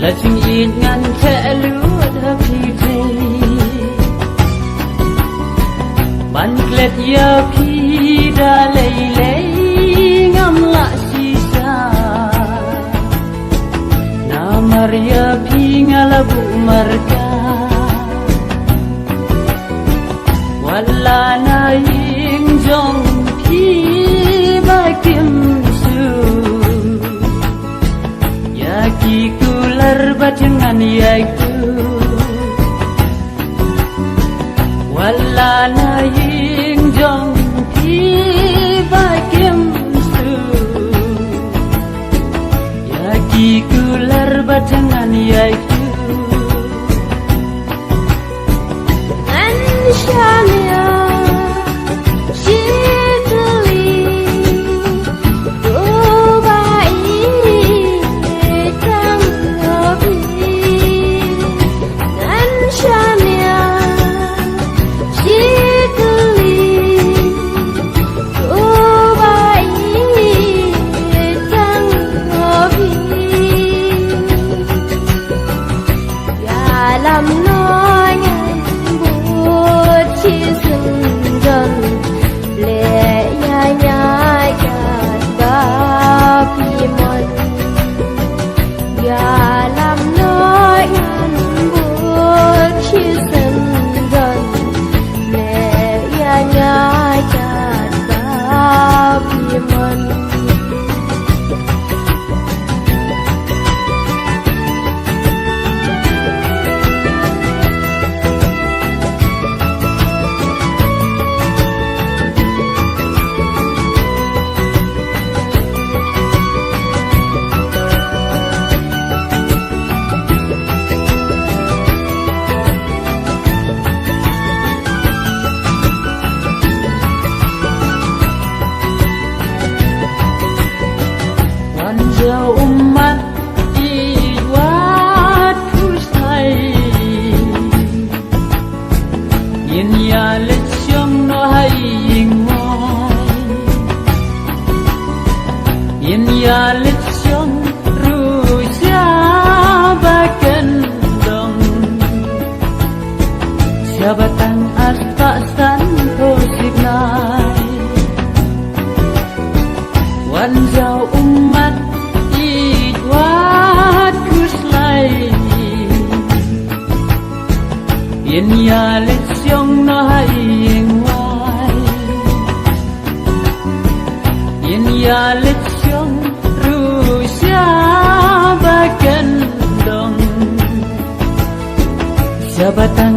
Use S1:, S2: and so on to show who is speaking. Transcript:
S1: là chừng ít ngăn thẻ lúa thấp thì thế ban klet ya phi đã lấy ngam lạ si sa na maria phi ngalabu marga wala na ying jong phi ba kim su ya ki kular bajangan ya ku wala na ying jong phi ba kim su ya ki kular bajangan ya ku
S2: Shania, Shitali, Dubai, Tangabi, and Shania, Shitali, Dubai, Tangabi, Yalam nói chi sừng gần lệ nhai nhai cả ba phi mần và làm nói ngăn buốt chi sừng gần lệ nhai nhai cả ba phi mần
S1: umat iwat kusai yin ya lechong no hai ying moi yin ya lechong ru sha bakan dong jabatan asta santo signai wan jau umat wat kuslai yin ya lechong no hai ying wai yin ya lechong ru sha bakan dong jabatan